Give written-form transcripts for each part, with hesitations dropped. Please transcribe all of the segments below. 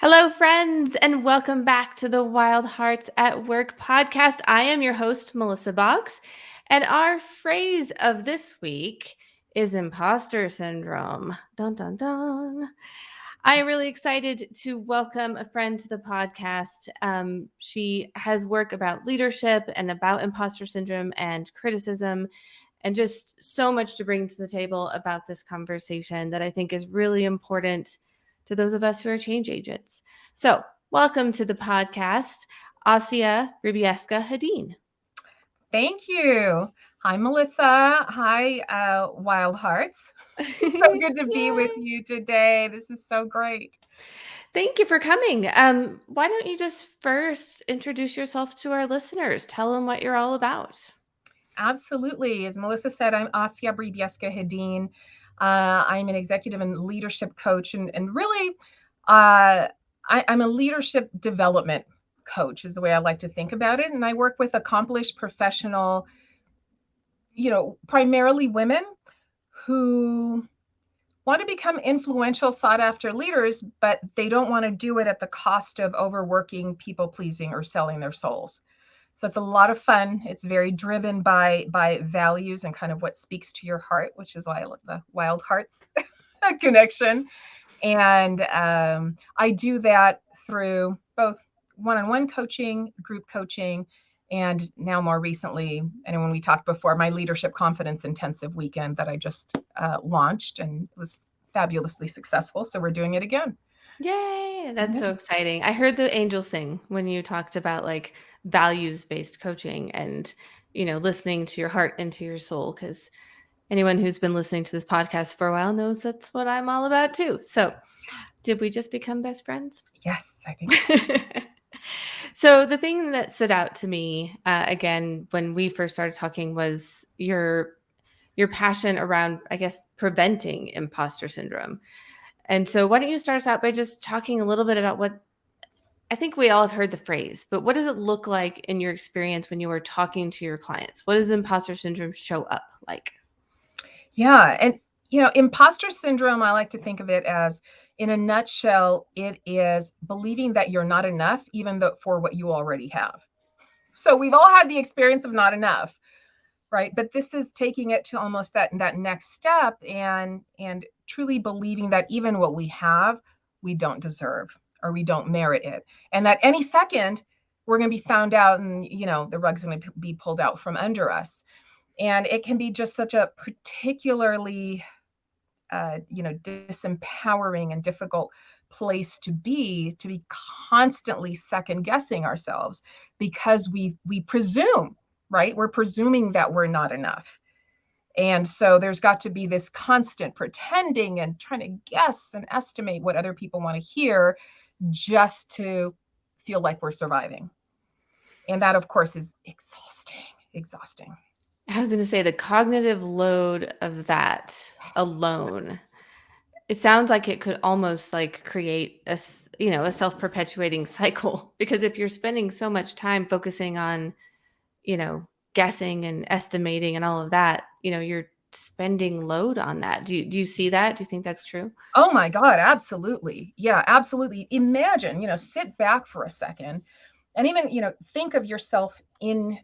Hello, friends, and welcome back to the Wild Hearts at Work podcast. I am your host, Melissa Boggs, and our phrase of this week is imposter syndrome. Dun, dun, dun. I am really excited to welcome a friend to the podcast. She has work about leadership and about imposter syndrome and criticism, and just so much to bring to the table about this conversation that I think is really important to those of us who are change agents. So, welcome to the podcast, Bribiesca-Hedin. Thank you. Hi, Melissa. Hi, Wild Hearts. So good to be with you today. This is so great. Thank you for coming. Why don't you just first introduce yourself to our listeners? Tell them what you're all about. Absolutely. As Melissa said, I'm Bribiesca-Hedin. I'm an executive and leadership coach, and really, I'm a leadership development coach, is the way I like to think about it. And I work with accomplished professional, primarily women who want to become influential, sought after leaders, but they don't want to do it at the cost of overworking, people pleasing, or selling their souls. So it's a lot of fun. It's very driven by values and kind of what speaks to your heart, which is why I love the Wild Hearts connection. And I do that through both one-on-one coaching, group coaching, and now more recently, and when we talked before, my leadership confidence intensive weekend that I just launched and was fabulously successful. So we're doing it again. Yay! That's so exciting. I heard the angels sing when you talked about like values-based coaching and, listening to your heart and to your soul, because anyone who's been listening to this podcast for a while knows that's what I'm all about too. So, did we just become best friends? Yes, I think so. So the thing that stood out to me, again, when we first started talking was your passion around, I guess, preventing imposter syndrome. And so why don't you start us out by just talking a little bit about what I think we all have heard the phrase, but what does it look like in your experience when you are talking to your clients? What does imposter syndrome show up like? Yeah. And, imposter syndrome, I like to think of it as, in a nutshell, it is believing that you're not enough, even though for what you already have. So we've all had the experience of not enough, right? But this is taking it to almost that next step and truly believing that even what we have, we don't deserve or we don't merit it. And that any second we're going to be found out and, the rug's going to be pulled out from under us. And it can be just such a particularly, disempowering and difficult place to be constantly second guessing ourselves because we presume, right? We're presuming that we're not enough. And so there's got to be this constant pretending and trying to guess and estimate what other people want to hear just to feel like we're surviving. And that, of course, is exhausting. I was going to say the cognitive load of that alone. It sounds like it could almost like create a self-perpetuating cycle, because if you're spending so much time focusing on, guessing and estimating and all of that, you're spending load on that. Do you see that? Do you think that's true? Oh my God, absolutely. Yeah, absolutely. Imagine, sit back for a second and even, think of yourself in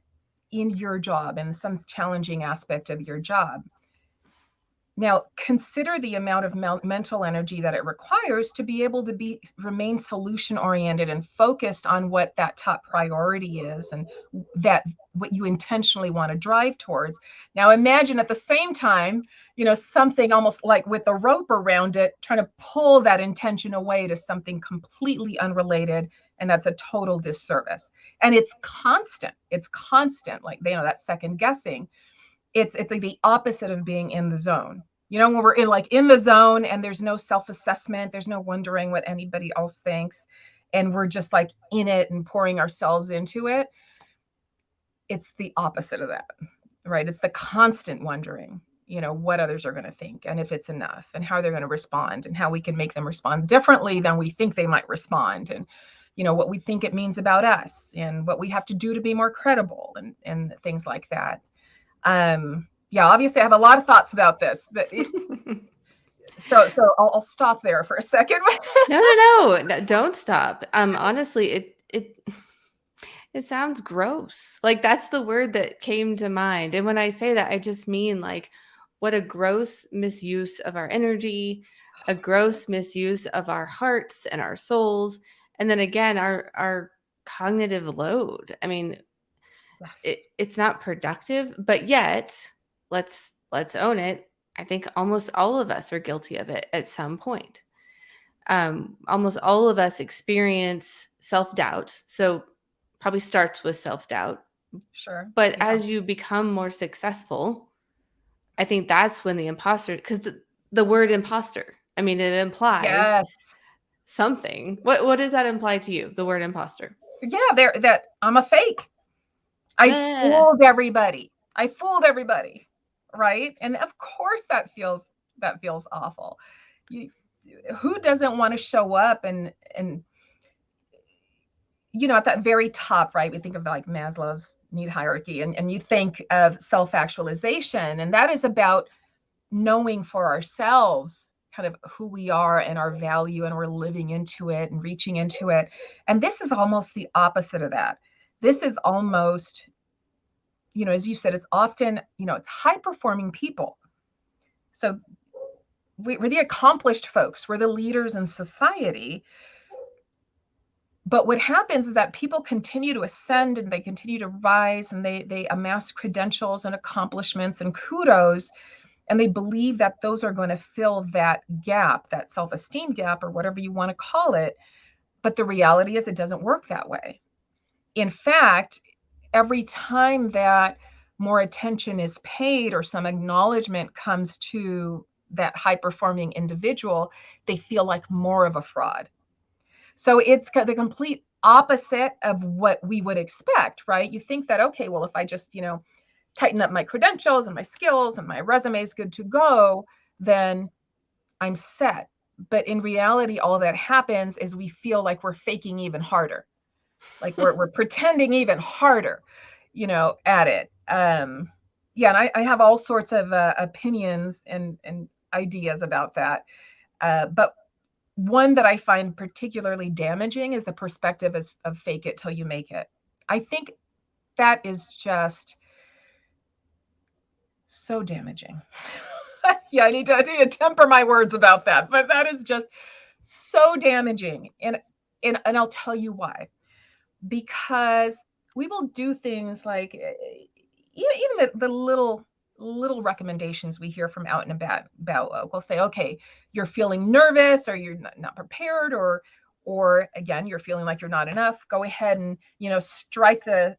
your job and some challenging aspect of your job. Now, consider the amount of mental energy that it requires to be able to remain solution oriented and focused on what that top priority is and that what you intentionally want to drive towards. Now, imagine at the same time, something almost like with a rope around it, trying to pull that intention away to something completely unrelated. And that's a total disservice. And it's constant. Like, that second guessing. It's like the opposite of being in the zone. When we're in the zone and there's no self-assessment, there's no wondering what anybody else thinks, and we're just like in it and pouring ourselves into it. It's the opposite of that, right? It's the constant wondering, what others are going to think and if it's enough and how they're going to respond and how we can make them respond differently than we think they might respond, and what we think it means about us and what we have to do to be more credible and things like that. Yeah, obviously I have a lot of thoughts about this, but So I'll stop there for a second. No, don't stop. Honestly, it it sounds gross. Like that's the word that came to mind. And when I say that, I just mean like what a gross misuse of our energy, a gross misuse of our hearts and our souls, and then again our cognitive load. I mean, Yes, it's not productive, but yet let's own it. I think almost all of us are guilty of it at some point. Almost all of us experience self doubt. So, probably starts with self doubt. sure. But Yeah. as you become more successful, I think that's when the imposter, because the word imposter, I mean, it implies Yes. something. What does that imply to you, the word imposter? Yeah, there that I'm a fake. I Eh. fooled everybody. I fooled everybody. Right? And of course that feels awful. You, who doesn't want to show up and at that very top, right? We think of like Maslow's need hierarchy, and you think of self-actualization, and that is about knowing for ourselves kind of who we are and our value, and we're living into it and reaching into it. And this is almost the opposite of that. This is almost, as you said, it's often, it's high performing people. So we're the accomplished folks, we're the leaders in society. But what happens is that people continue to ascend and they continue to rise, and they amass credentials and accomplishments and kudos, and they believe that those are going to fill that gap, that self-esteem gap, or whatever you want to call it. But the reality is it doesn't work that way. In fact, every time that more attention is paid or some acknowledgement comes to that high performing individual, they feel like more of a fraud. So it's the complete opposite of what we would expect, right? You think that, okay, well, if I just, tighten up my credentials and my skills and my resume is good to go, then I'm set. But in reality, all that happens is we feel like we're faking even harder, like we're pretending even harder, at it. Yeah, and I have all sorts of opinions and ideas about that. But one that I find particularly damaging is the perspective of fake it till you make it. I think that is just so damaging. Yeah, I need to temper my words about that, but that is just so damaging. And I'll tell you why. Because we will do things like even the little recommendations we hear from out and about, we'll say, okay, you're feeling nervous, or you're not prepared, or again, you're feeling like you're not enough. Go ahead and strike the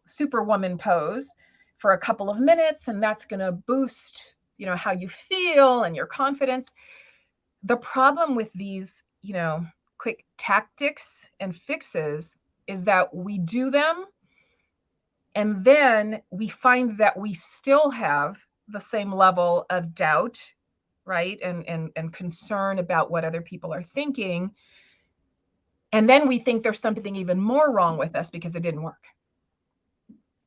superwoman pose for a couple of minutes, and that's going to boost how you feel and your confidence. The problem with these quick tactics and fixes is that we do them, and then we find that we still have the same level of doubt, right, and concern about what other people are thinking, and then we think there's something even more wrong with us because it didn't work.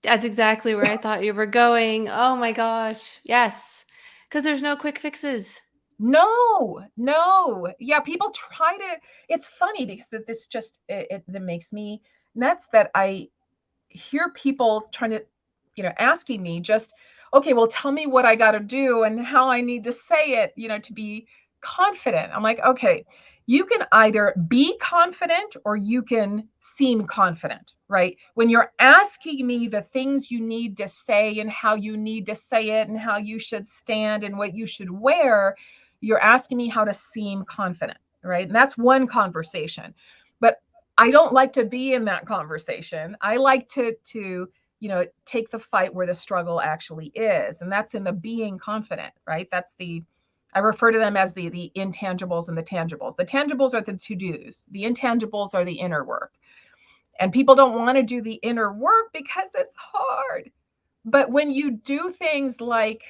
That's exactly where I thought you were going. Oh my gosh. Yes. Because there's no quick fixes. No, no. Yeah, people try to. It's funny because this just that makes me nuts that I hear people trying to, asking me just, okay, well, tell me what I got to do and how I need to say it, to be confident. I'm like, okay, you can either be confident or you can seem confident, right? When you're asking me the things you need to say and how you need to say it and how you should stand and what you should wear, you're asking me how to seem confident, right? And that's one conversation. But I don't like to be in that conversation. I like to take the fight where the struggle actually is, and that's in the being confident, right? I refer to them as the intangibles and the tangibles. The tangibles are the to-dos. The intangibles are the inner work. And people don't want to do the inner work because it's hard. But when you do things like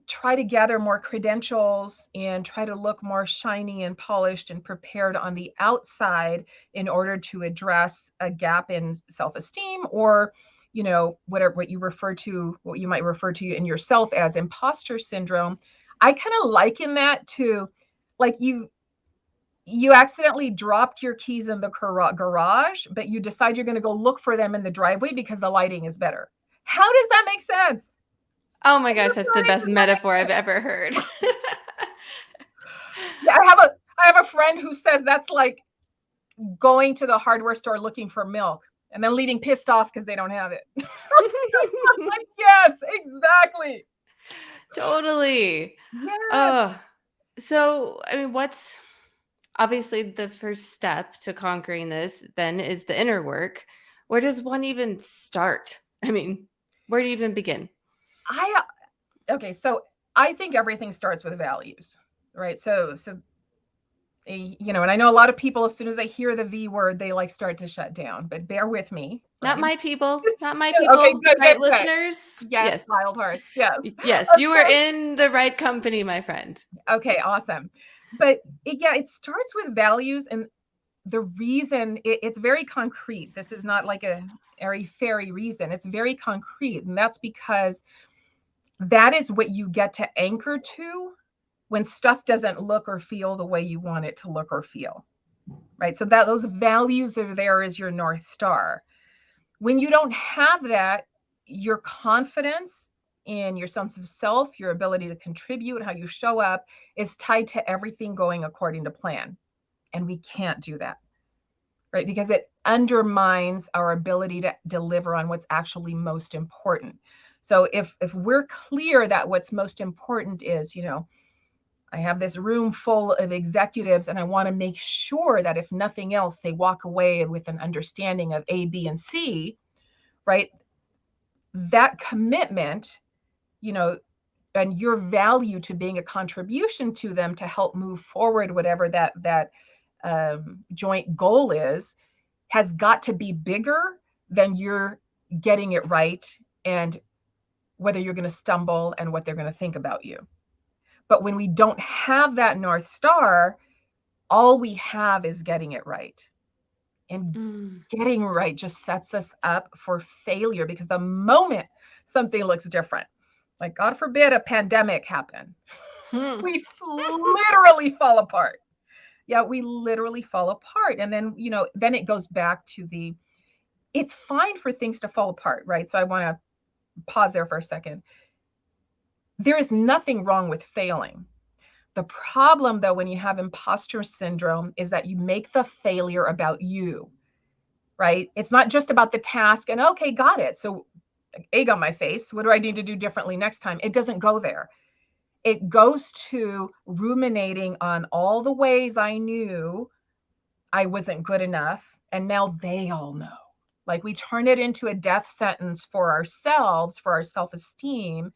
try to gather more credentials and try to look more shiny and polished and prepared on the outside in order to address a gap in self-esteem, or what you might refer to in yourself as imposter syndrome. I kind of liken that to like you accidentally dropped your keys in the garage, but you decide you're going to go look for them in the driveway because the lighting is better. How does that make sense? Oh my gosh, that's the best metaphor I've ever heard. Yeah, I have a friend who says that's like going to the hardware store looking for milk and then leaving pissed off because they don't have it. Like, yes, exactly. Totally. Yes. So, I mean, what's obviously the first step to conquering this then is the inner work. Where does one even start? I mean, where do you even begin? Okay, so I think everything starts with values, right? So and I know a lot of people, as soon as they hear the V word, they like start to shut down, but bear with me, Not right? my people. Not my Okay, people. good, Right, good, good. listeners? Yes, Yes. wild hearts. Yes. Yes, you are Okay. in the right company, my friend. Okay, awesome. But it starts with values, and the reason it's very concrete. This is not like a airy fairy reason. It's very concrete, and that's because that is what you get to anchor to when stuff doesn't look or feel the way you want it to look or feel, right? So that those values are there as your North Star. When you don't have that, your confidence in your sense of self, your ability to contribute, how you show up is tied to everything going according to plan. And we can't do that, right? Because it undermines our ability to deliver on what's actually most important. So if we're clear that what's most important is, I have this room full of executives, and I want to make sure that if nothing else, they walk away with an understanding of A, B, and C, right? That commitment, you know, and your value to being a contribution to them to help move forward, whatever that joint goal is, has got to be bigger than you're getting it right and whether you're going to stumble and what they're going to think about you. But when we don't have that North Star, all we have is getting it right. And getting right just sets us up for failure, because the moment something looks different, like God forbid a pandemic happen, we literally fall apart. Yeah, we literally fall apart. And then, then it goes back to it's fine for things to fall apart, right? So I want to pause there for a second. There is nothing wrong with failing. The problem, though, when you have imposter syndrome is that you make the failure about you, right? It's not just about the task and, okay, got it. So egg on my face. What do I need to do differently next time? It doesn't go there. It goes to ruminating on all the ways I knew I wasn't good enough. And now they all know. Like, we turn it into a death sentence for ourselves, for our self-esteem,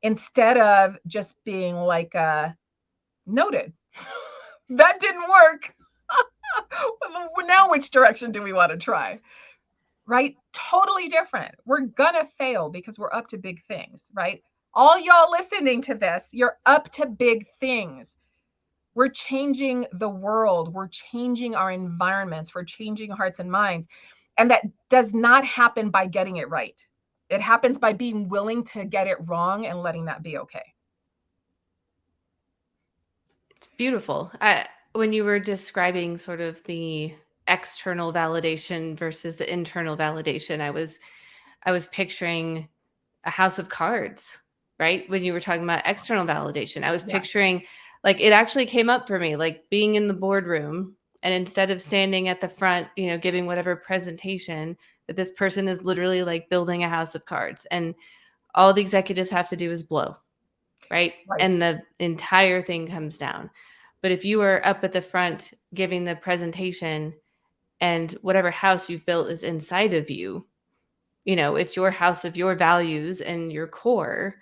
instead of just being like, noted. That didn't work. Now which direction do we want to try? Right? Totally different. We're gonna fail because we're up to big things, right? All y'all listening to this, you're up to big things. We're changing the world. We're changing our environments. We're changing hearts and minds. And that does not happen by getting it right. It happens by being willing to get it wrong and letting that be okay. It's beautiful. When you were describing sort of the external validation versus the internal validation, I was picturing a house of cards, right? When you were talking about external validation, I was picturing, like, it actually came up for me, like being in the boardroom, and instead of standing at the front, giving whatever presentation, that this person is literally like building a house of cards, and all the executives have to do is blow, right? And the entire thing comes down. But if you are up at the front giving the presentation and whatever house you've built is inside of you, it's your house of your values and your core,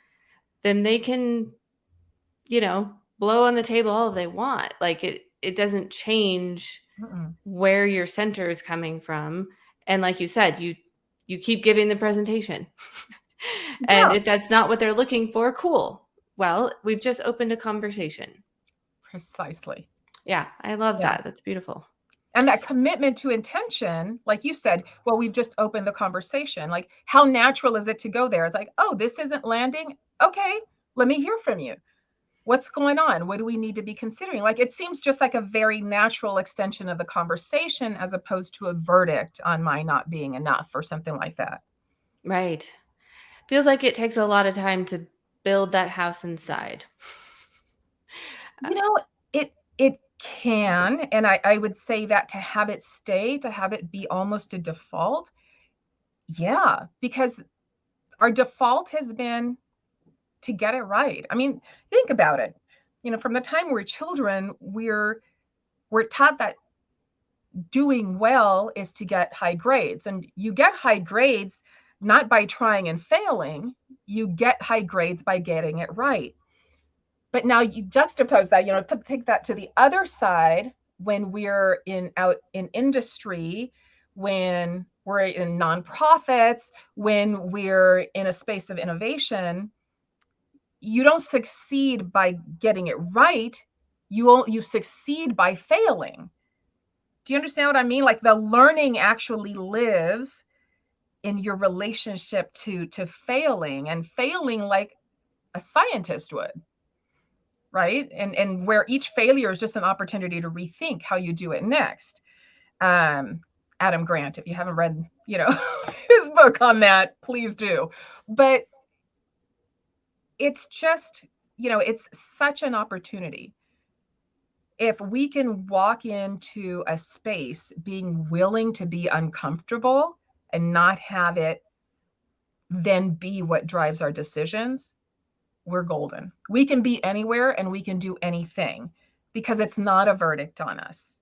then they can, blow on the table all they want. Like, it doesn't change where your center is coming from. And like you said, you keep giving the presentation. And if that's not what they're looking for, cool. Well, we've just opened a conversation. Precisely. Yeah, I love that. That's beautiful. And that commitment to intention, like you said, well, we've just opened the conversation. Like, how natural is it to go there? It's like, oh, this isn't landing. Okay, let me hear from you. What's going on? What do we need to be considering? Like, it seems just like a very natural extension of the conversation as opposed to a verdict on my not being enough or something like that. Right. Feels like it takes a lot of time to build that house inside. You know, it can, and I would say that to have it stay, to have it be almost a default, yeah, because our default has been to get it right. I mean, think about it. From the time we're children, we're taught that doing well is to get high grades, and you get high grades not by trying and failing. You get high grades by getting it right. But now you juxtapose that, take that to the other side when we're out in industry, when we're in nonprofits, when we're in a space of innovation. You don't succeed by getting it right. You succeed by failing. Do you understand what I mean? Like, the learning actually lives in your relationship to failing, and failing like a scientist would, right? And where each failure is just an opportunity to rethink how you do it next. Adam Grant, if you haven't read, his book on that, please do. But it's just, it's such an opportunity. If we can walk into a space being willing to be uncomfortable and not have it then be what drives our decisions, we're golden. We can be anywhere and we can do anything because it's not a verdict on us,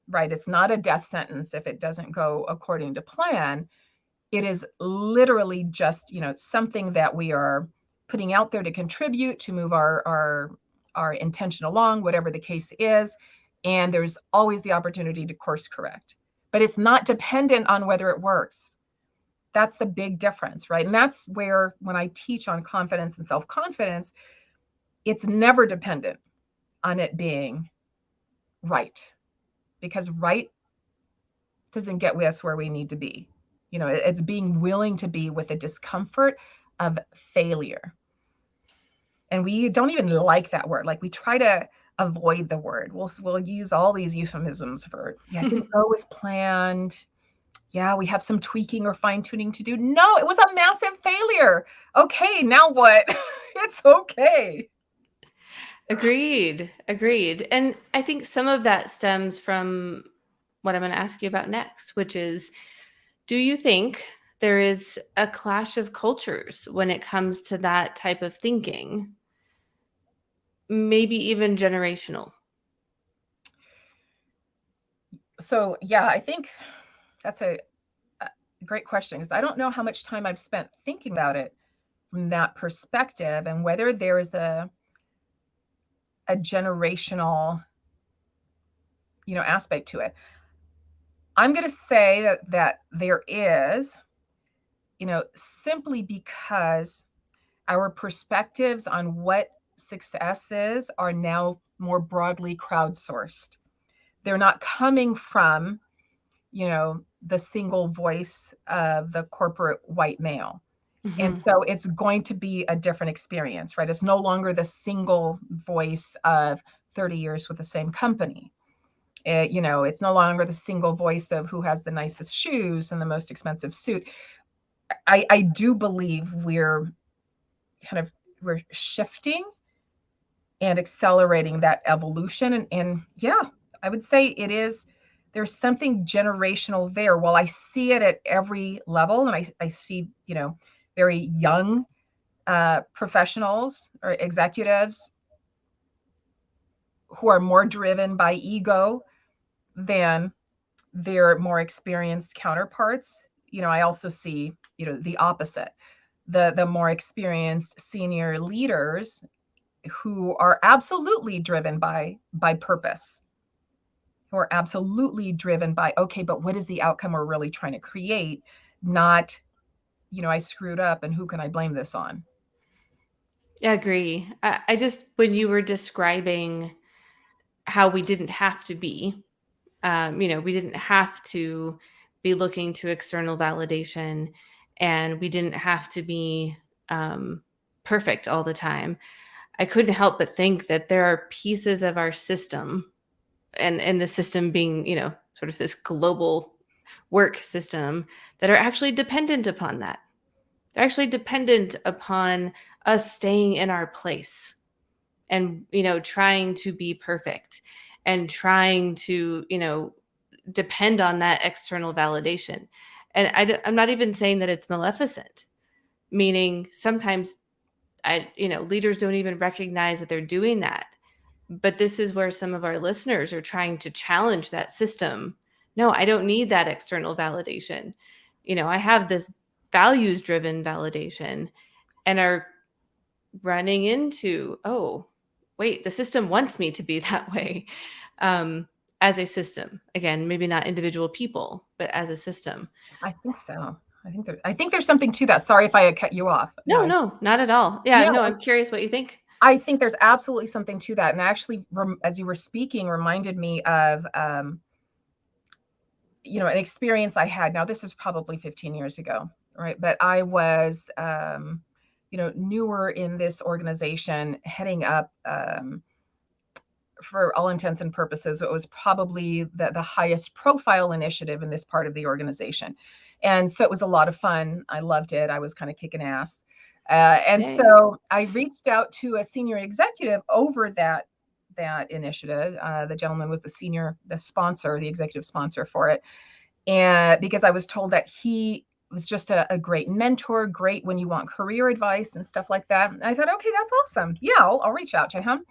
right? It's not a death sentence if it doesn't go according to plan. It is literally just, something that we are putting out there to contribute, to move our intention along, whatever the case is. And there's always the opportunity to course correct, but it's not dependent on whether it works. That's the big difference, right? And that's where, when I teach on confidence and self-confidence, it's never dependent on it being right, because right doesn't get us where we need to be. It's being willing to be with the discomfort of failure. And we don't even like that word. Like, we try to avoid the word. We'll use all these euphemisms for, yeah, it didn't go as planned. Yeah, we have some tweaking or fine tuning to do. No, it was a massive failure. Okay, now what? It's okay. Agreed. And I think some of that stems from what I'm going to ask you about next, which is, do you think there is a clash of cultures when it comes to that type of thinking? Maybe even generational. So, yeah, I think that's a great question, because I don't know how much time I've spent thinking about it from that perspective, and whether there is a generational, aspect to it. I'm going to say that there is, simply because our perspectives on what success is are now more broadly crowdsourced. They're not coming from, the single voice of the corporate white male. Mm-hmm. And so it's going to be a different experience, right? It's no longer the single voice of 30 years with the same company. It's no longer the single voice of who has the nicest shoes and the most expensive suit. I do believe we're shifting and accelerating that evolution. And yeah, I would say there's something generational there. While I see it at every level, and I see, very young professionals or executives who are more driven by ego than their more experienced counterparts. I also see, the opposite, the more experienced senior leaders who are absolutely driven by purpose, who are absolutely driven by, okay, but what is the outcome we're really trying to create? Not, I screwed up and who can I blame this on? I agree. I just, when you were describing how we didn't have to be We didn't have to be looking to external validation, and we didn't have to be perfect all the time. I couldn't help but think that there are pieces of our system, and the system being, sort of this global work system, that are actually dependent upon that. They're actually dependent upon us staying in our place and, trying to be perfect and trying to, depend on that external validation. And I'm not even saying that it's maleficent, meaning sometimes leaders don't even recognize that they're doing that. But this is where some of our listeners are trying to challenge that system. No, I don't need that external validation. I have this values driven validation, and are running into, oh, wait, the system wants me to be that way. As a system, again, maybe not individual people, but as a system. I think so. I think there's something to that. Sorry if I cut you off. No, not at all. Yeah, Yeah, no, I'm curious what you think. I think there's absolutely something to that. And actually, as you were speaking, reminded me of, an experience I had. Now, this is probably 15 years ago, right? But I was, newer in this organization, heading up, for all intents and purposes, it was probably the highest profile initiative in this part of the organization. And so it was a lot of fun. I loved it. I was kind of kicking ass. And Yay. so I reached out to a senior executive over that initiative. The gentleman was the sponsor, the executive sponsor for it. And because I was told that he was just a great mentor, great when you want career advice and stuff like that. And I thought, okay, that's awesome. Yeah, I'll reach out to him.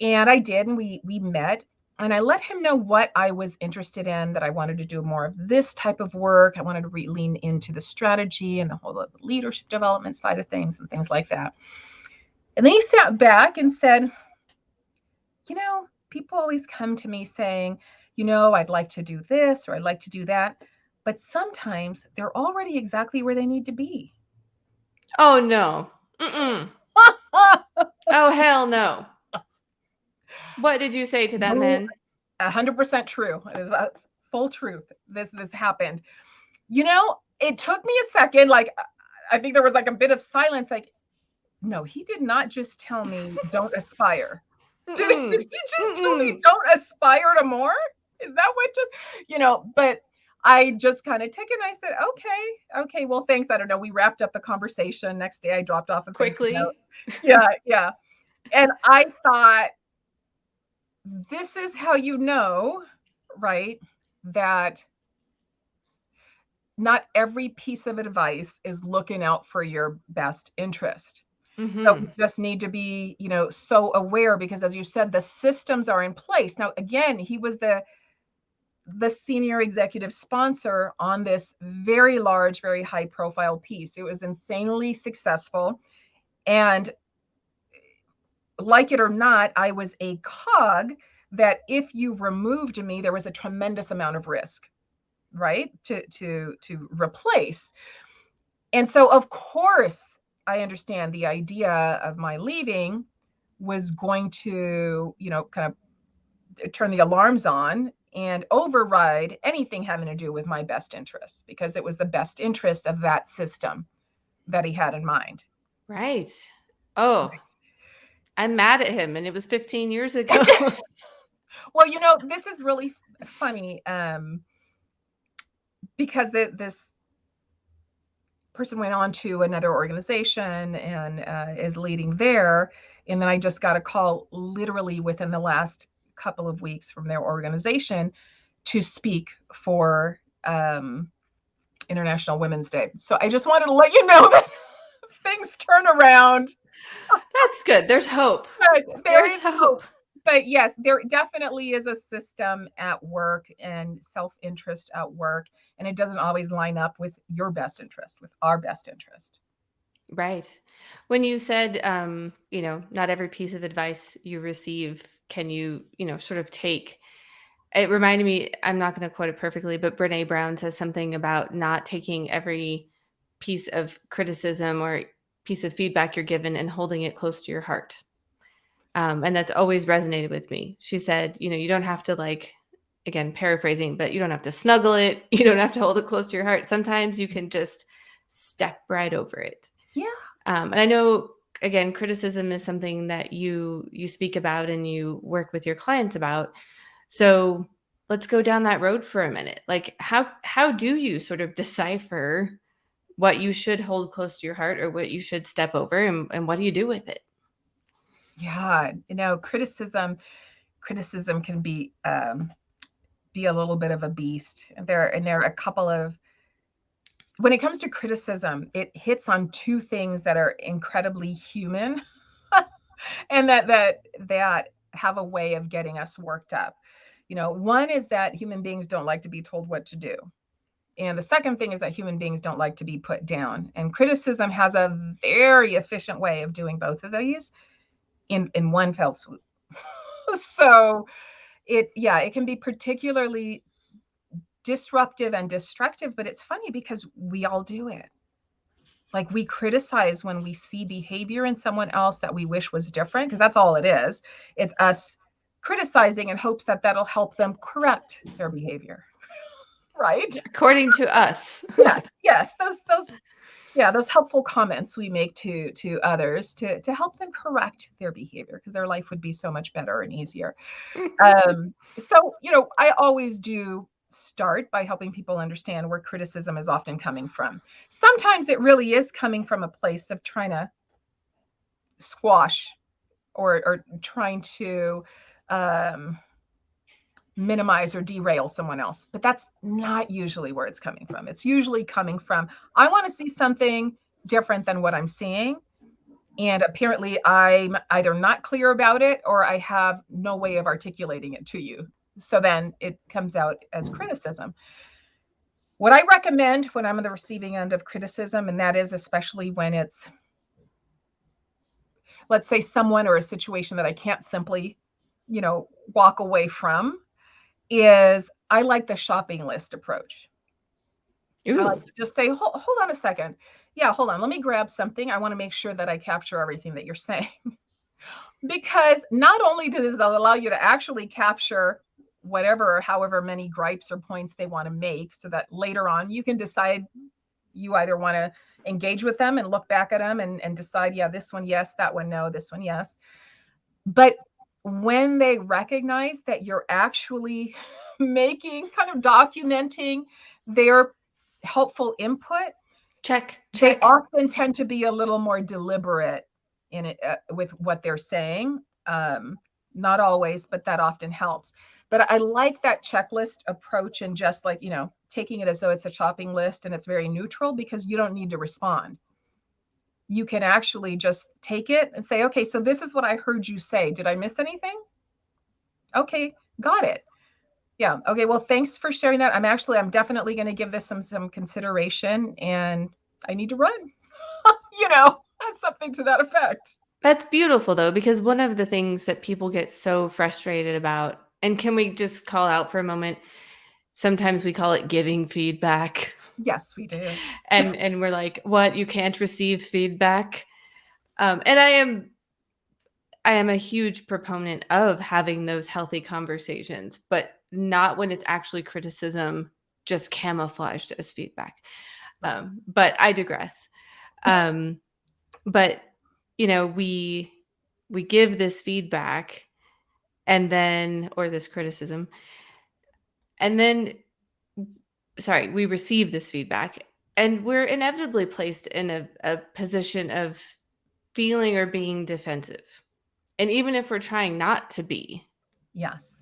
And I did, and we met, and I let him know what I was interested in, that I wanted to do more of this type of work. I wanted to lean into the strategy and the whole leadership development side of things and things like that. And then he sat back and said, people always come to me saying, I'd like to do this or I'd like to do that. But sometimes they're already exactly where they need to be. Oh, no. Mm-mm. Oh, hell no. What did you say to that man? 100% true. It is a full truth. This happened. It took me a second. Like, I think there was like a bit of silence. Like, no, he did not just tell me don't aspire. Did he just tell me don't aspire to more? Is that what but I just kind of took it and I said, okay, well, thanks. I don't know. We wrapped up the conversation. Next day I dropped off a quickly. Yeah. And I thought, this is how right, that not every piece of advice is looking out for your best interest. Mm-hmm. So we just need to be, so aware, because as you said, the systems are in place. Now, again, he was the senior executive sponsor on this very large, very high profile piece. It was insanely successful. And like it or not, I was a cog that if you removed me, there was a tremendous amount of risk, right? To replace. And so, of course, I understand the idea of my leaving was going to, kind of turn the alarms on and override anything having to do with my best interests, because it was the best interest of that system that he had in mind. Right. Oh, right. I'm mad at him, and it was 15 years ago. Well, this is really funny, because this person went on to another organization and is leading there. And then I just got a call literally within the last couple of weeks from their organization to speak for International Women's Day. So I just wanted to let you know that things turn around. That's good. There's hope. There's hope. But yes, there definitely is a system at work and self-interest at work, and it doesn't always line up with your best interest, with our best interest. Right. When you said, not every piece of advice you receive can you, sort of take. It reminded me, I'm not going to quote it perfectly, but Brene Brown says something about not taking every piece of criticism or piece of feedback you're given and holding it close to your heart. And that's always resonated with me. She said, you don't have to again, paraphrasing, but you don't have to snuggle it. You don't have to hold it close to your heart. Sometimes you can just step right over it. Yeah. And I know, again, criticism is something that you speak about and you work with your clients about. So let's go down that road for a minute. Like, how do you sort of decipher what you should hold close to your heart or what you should step over, and what do you do with it? Yeah. Criticism can be a little bit of a beast. There are a couple of, when it comes to criticism, it hits on two things that are incredibly human and that have a way of getting us worked up. One is that human beings don't like to be told what to do. And the second thing is that human beings don't like to be put down. And criticism has a very efficient way of doing both of these in one fell swoop. So it can be particularly disruptive and destructive, but it's funny because we all do it. Like, we criticize when we see behavior in someone else that we wish was different, because that's all it is. It's us criticizing in hopes that that'll help them correct their behavior. Right? According to us. Yes. Those helpful comments we make to others to help them correct their behavior, because their life would be so much better and easier. So, I always do start by helping people understand where criticism is often coming from. Sometimes it really is coming from a place of trying to squash or trying to minimize or derail someone else, but that's not usually where it's coming from. It's usually coming from, I want to see something different than what I'm seeing, and apparently I'm either not clear about it or I have no way of articulating it to you. So then it comes out as criticism. What I recommend when I'm on the receiving end of criticism, and that is especially when it's, let's say, someone or a situation that I can't simply, walk away from, is I like the shopping list approach. I like Ooh. to just say, hold on a second. Yeah, hold on. Let me grab something. I want to make sure that I capture everything that you're saying. Because not only does it allow you to actually capture whatever, however many gripes or points they want to make, so that later on you can decide, you either want to engage with them and look back at them and decide, yeah, this one, yes, that one, no, this one, yes. But when they recognize that you're actually kind of documenting their helpful input, Check. they often tend to be a little more deliberate in it, with what they're saying. Not always, but that often helps. But I like that checklist approach, and just like, taking it as though it's a shopping list and it's very neutral, because you don't need to respond. You can actually just take it and say, okay, so this is what I heard you say. Did I miss anything? Okay, got it. Yeah. Okay. Well, thanks for sharing that. I'm definitely going to give this some consideration, and I need to run. Something to that effect. That's beautiful, though, because one of the things that people get so frustrated about, and can we just call out for a moment? Sometimes we call it giving feedback. Yes, we do. And we're like, what? You can't receive feedback? And I am a huge proponent of having those healthy conversations, but not when it's actually criticism, just camouflaged as feedback. But I digress. But we give this feedback, and then, or this criticism, and then, sorry, we receive this feedback, and we're inevitably placed in a position of feeling or being defensive. And even if we're trying not to be, Yes.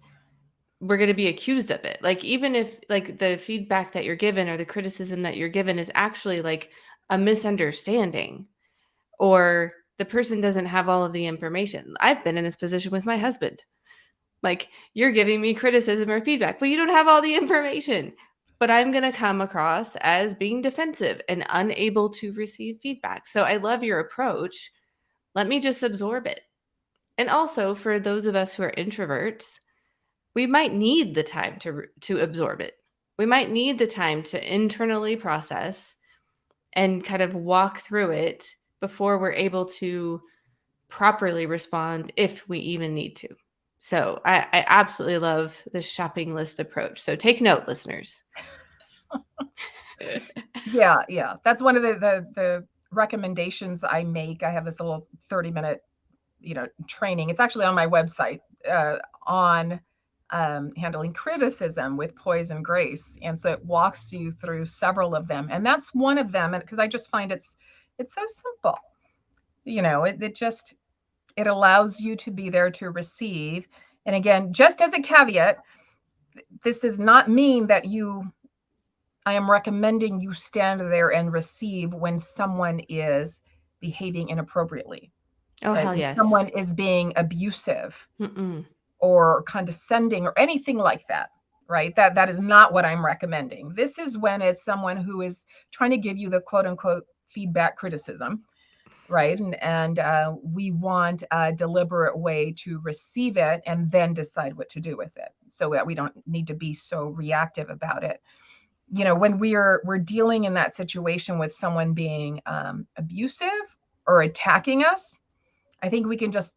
we're going to be accused of it. Like, even if, like, the feedback that you're given or the criticism that you're given is actually like a misunderstanding, or the person doesn't have all of the information. I've been in this position with my husband. Like, you're giving me criticism or feedback, but you don't have all the information. But I'm going to come across as being defensive and unable to receive feedback. So I love your approach. Let me just absorb it. And also, for those of us who are introverts, we might need the time to absorb it. We might need the time to internally process and kind of walk through it before we're able to properly respond, if we even need to. So I absolutely love this shopping list approach. So take note, listeners. Yeah. That's one of the recommendations I make. I have this little 30-minute, training. It's actually on my website, on handling criticism with poise and grace. And so it walks you through several of them. And that's one of them. And because I just find it's so simple. It allows you to be there to receive. And again, just as a caveat, this does not mean that I am recommending you stand there and receive when someone is behaving inappropriately, Oh, hell if yes. someone is being abusive Mm-mm. or condescending or anything like that, right? That is not what I'm recommending. This is when it's someone who is trying to give you the quote unquote feedback criticism, right? And we want a deliberate way to receive it and then decide what to do with it, so that we don't need to be so reactive about it. When we're dealing in that situation with someone being abusive or attacking us, I think we can just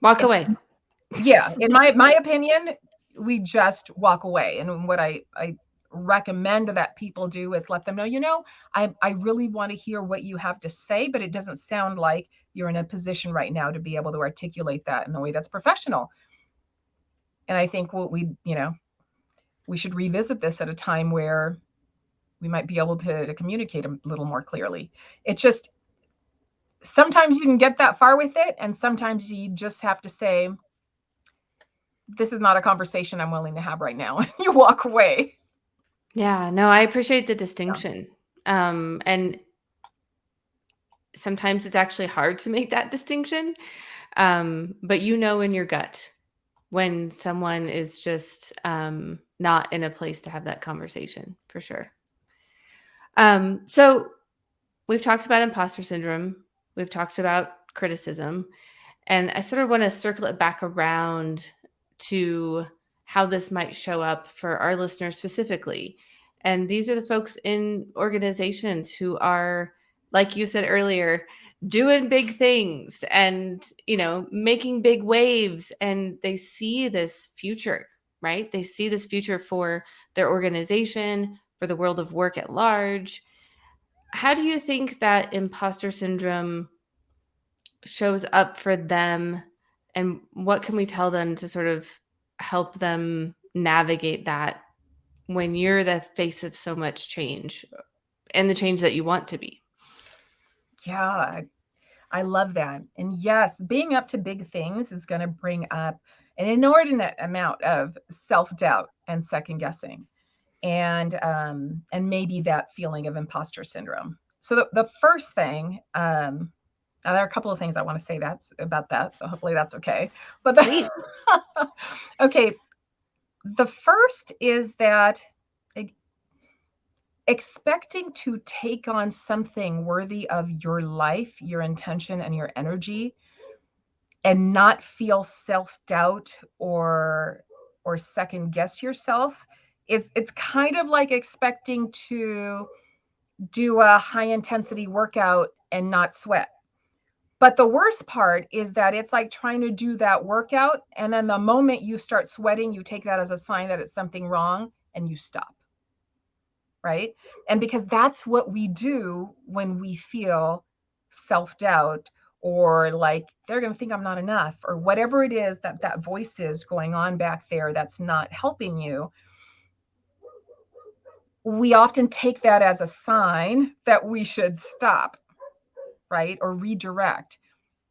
Walk away. yeah, in my opinion, we just walk away. And what I recommend that people do is let them know, I really want to hear what you have to say, but it doesn't sound like you're in a position right now to be able to articulate that in a way that's professional. And I think we should revisit this at a time where we might be able to communicate a little more clearly. It just, sometimes you can get that far with it, and sometimes you just have to say, this is not a conversation I'm willing to have right now. You walk away. Yeah, no, I appreciate the distinction. And sometimes it's actually hard to make that distinction. But in your gut when someone is just not in a place to have that conversation, for sure. So we've talked about imposter syndrome. We've talked about criticism. And I sort of want to circle it back around to how this might show up for our listeners specifically. And these are the folks in organizations who are, like you said earlier, doing big things and, making big waves. And they see this future, right? They see this future for their organization, for the world of work at large. How do you think that imposter syndrome shows up for them, and what can we tell them to sort of help them navigate that when you're the face of so much change and the change that you want to be? Yeah, I love that. And yes, being up to big things is going to bring up an inordinate amount of self-doubt and second guessing, and maybe that feeling of imposter syndrome. So the first thing, there are a couple of things I want to say about that. So hopefully that's okay. But Please. okay, the first is that expecting to take on something worthy of your life, your intention, and your energy, and not feel self-doubt or second guess yourself, it's kind of like expecting to do a high intensity workout and not sweat. But the worst part is that it's like trying to do that workout, and then the moment you start sweating, you take that as a sign that it's something wrong and you stop. Right? And because that's what we do when we feel self-doubt, or like they're going to think I'm not enough, or whatever it is that voice is going on back there that's not helping you. We often take that as a sign that we should stop, right? Or redirect.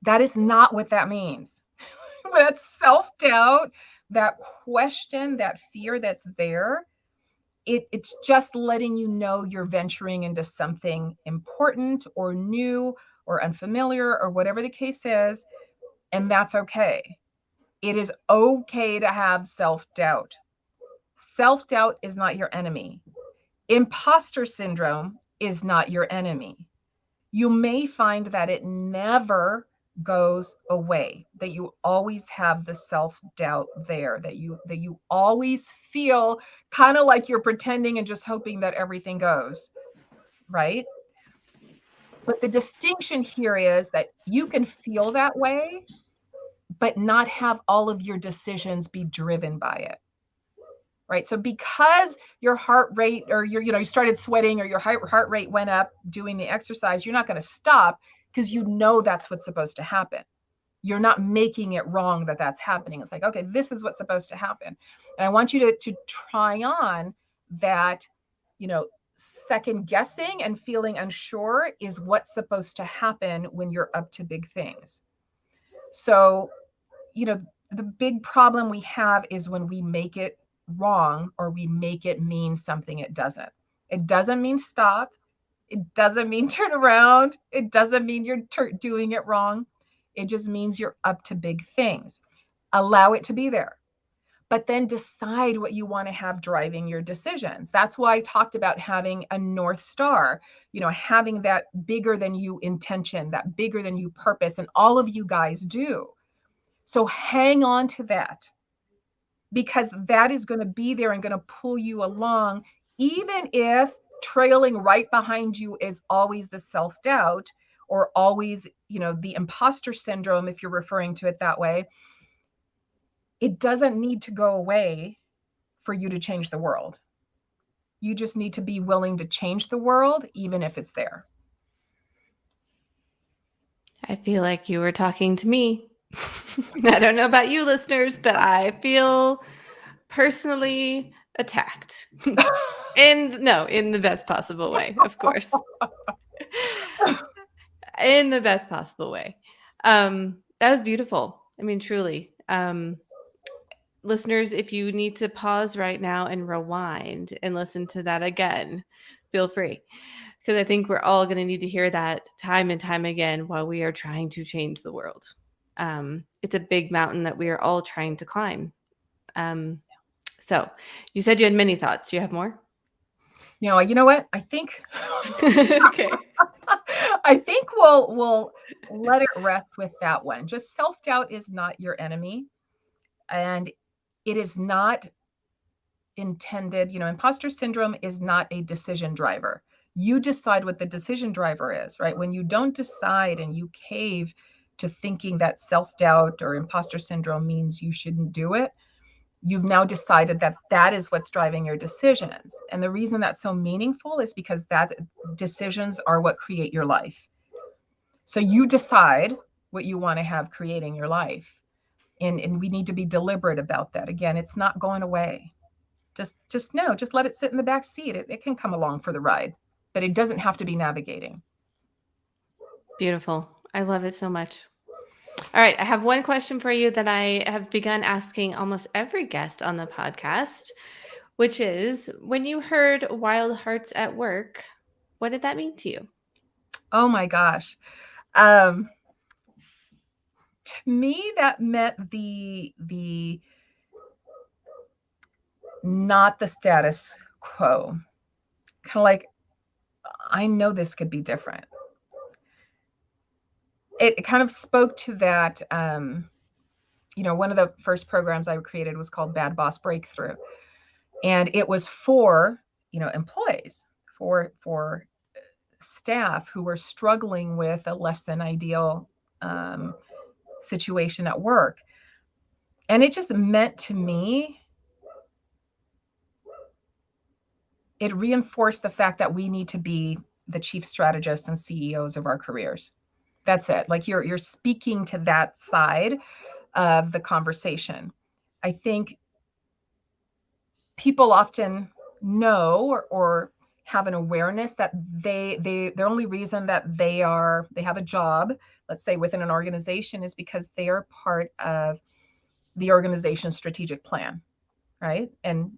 That is not what that means. That self-doubt, that question, that fear that's there, it's just letting you know you're venturing into something important or new or unfamiliar or whatever the case is, and that's okay. It is okay to have self-doubt. Self-doubt is not your enemy. Imposter syndrome is not your enemy. You may find that it never goes away, that you always have the self-doubt there, that you always feel kind of like you're pretending and just hoping that everything goes right. But the distinction here is that you can feel that way, but not have all of your decisions be driven by it. Right? So because your heart rate or you started sweating or your heart rate went up doing the exercise, you're not going to stop because you know that's what's supposed to happen. You're not making it wrong that that's happening. It's like, okay, this is what's supposed to happen. And I want you to try on that, second guessing and feeling unsure is what's supposed to happen when you're up to big things. So, the big problem we have is when we make it wrong or we make it mean something it doesn't. It doesn't mean stop. It doesn't mean turn around. It doesn't mean you're doing it wrong. It just means you're up to big things. Allow it to be there. But then decide what you want to have driving your decisions. That's why I talked about having a North Star, having that bigger than you intention, that bigger than you purpose, and all of you guys do. So hang on to that, because that is going to be there and going to pull you along, even if trailing right behind you is always the self-doubt or always, the imposter syndrome, if you're referring to it that way. It doesn't need to go away for you to change the world. You just need to be willing to change the world, even if it's there. I feel like you were talking to me. I don't know about you listeners, but I feel personally attacked. In the best possible way, of course. In the best possible way. That was beautiful. I mean, truly. Listeners, if you need to pause right now and rewind and listen to that again, feel free. Because I think we're all going to need to hear that time and time again while we are trying to change the world. It's a big mountain that we are all trying to climb. So you said you had many thoughts. Do you have more? No, you know what? I think okay. I think we'll let it rest with that one. Just self-doubt is not your enemy, and it is not intended, imposter syndrome is not a decision driver. You decide what the decision driver is, right? When you don't decide and you cave to thinking that self-doubt or imposter syndrome means you shouldn't do it, you've now decided that that is what's driving your decisions. And the reason that's so meaningful is because that decisions are what create your life. So you decide what you want to have creating your life. And we need to be deliberate about that. Again, it's not going away. Just let it sit in the back seat. It can come along for the ride, but it doesn't have to be navigating. Beautiful. I love it so much. All right. I have one question for you that I have begun asking almost every guest on the podcast, which is, when you heard Wild Hearts at Work, what did that mean to you? Oh my gosh. To me, that meant the not the status quo. Kind of like, I know this could be different. It kind of spoke to that. One of the first programs I created was called Bad Boss Breakthrough. And it was for, employees, for staff who were struggling with a less than ideal situation at work. And it just meant to me, it reinforced the fact that we need to be the chief strategists and CEOs of our careers. That's it. Like you're speaking to that side of the conversation. I think people often know or have an awareness that their only reason that they have a job, let's say within an organization, is because they are part of the organization's strategic plan, right? And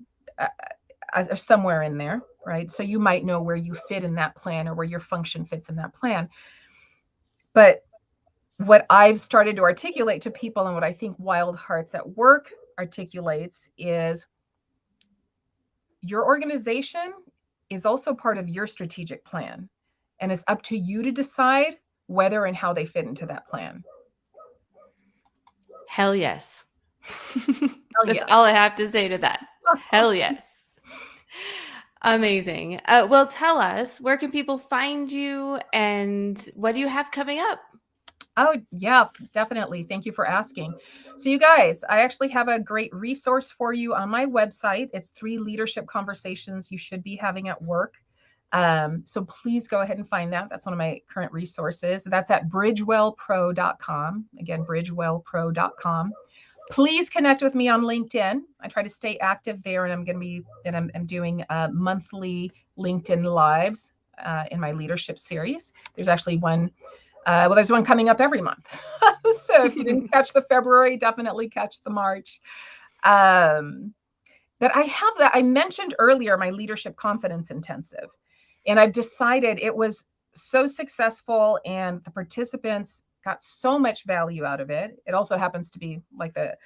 somewhere in there, right? So you might know where you fit in that plan or where your function fits in that plan. But what I've started to articulate to people, and what I think Wild Hearts at Work articulates, is your organization is also part of your strategic plan. And it's up to you to decide whether and how they fit into that plan. Hell yes. That's yes. all I have to say to that. Hell yes. Amazing. Well, tell us, where can people find you and what do you have coming up? Oh, yeah, definitely. Thank you for asking. So, you guys, I actually have a great resource for you on my website. It's 3 leadership conversations you should be having at work. So, please go ahead and find that. That's one of my current resources. That's at bridgewellpro.com. Again, bridgewellpro.com. Please connect with me on LinkedIn. I try to stay active there, and I'm doing monthly LinkedIn lives in my leadership series. There's actually one. There's one coming up every month. So if you didn't catch the February, definitely catch the March. But I mentioned earlier my leadership confidence intensive, and I've decided it was so successful and the participants got so much value out of it. It also happens to be like the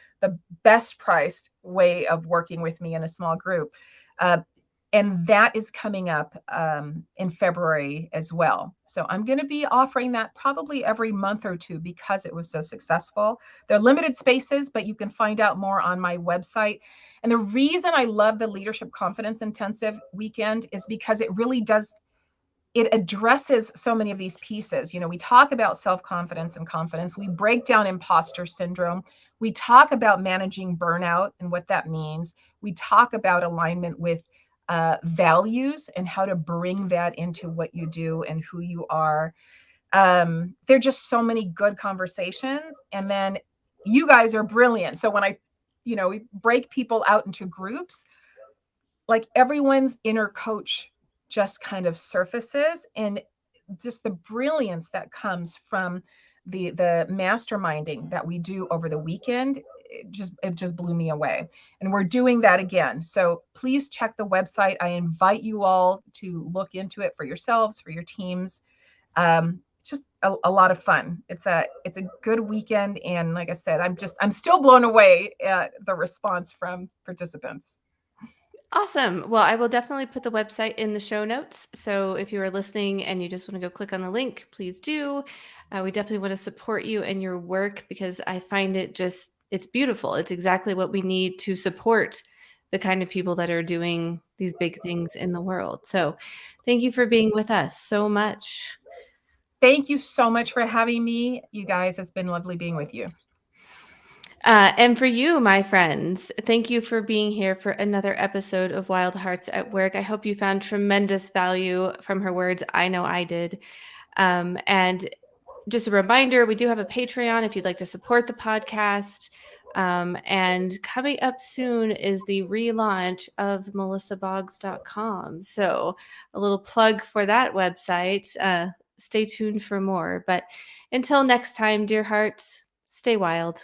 best priced way of working with me in a small group. Uh, and that is coming up in February as well. So I'm going to be offering that probably every month or two because it was so successful. They're limited spaces, but you can find out more on my website. And the reason I love the Leadership Confidence Intensive weekend is because it addresses so many of these pieces. You know, we talk about self-confidence and confidence. We break down imposter syndrome. We talk about managing burnout and what that means. We talk about alignment with values and how to bring that into what you do and who you are. There are just so many good conversations. And then you guys are brilliant. So when we break people out into groups, like everyone's inner coach just kind of surfaces, and just the brilliance that comes from the masterminding that we do over the weekend, it just blew me away. And we're doing that again. So please check the website. I invite you all to look into it for yourselves, for your teams. Just a lot of fun. It's a good weekend, and like I said, I'm still blown away at the response from participants. Awesome. Well, I will definitely put the website in the show notes. So if you are listening and you just want to go click on the link, please do. We definitely want to support you and your work because I find it's beautiful. It's exactly what we need to support the kind of people that are doing these big things in the world. So thank you for being with us so much. Thank you so much for having me, you guys. It's been lovely being with you. And for you, my friends, thank you for being here for another episode of Wild Hearts at Work. I hope you found tremendous value from her words. I know I did. And just a reminder, we do have a Patreon if you'd like to support the podcast. And coming up soon is the relaunch of melissaboggs.com. So a little plug for that website. Stay tuned for more. But until next time, dear hearts, stay wild.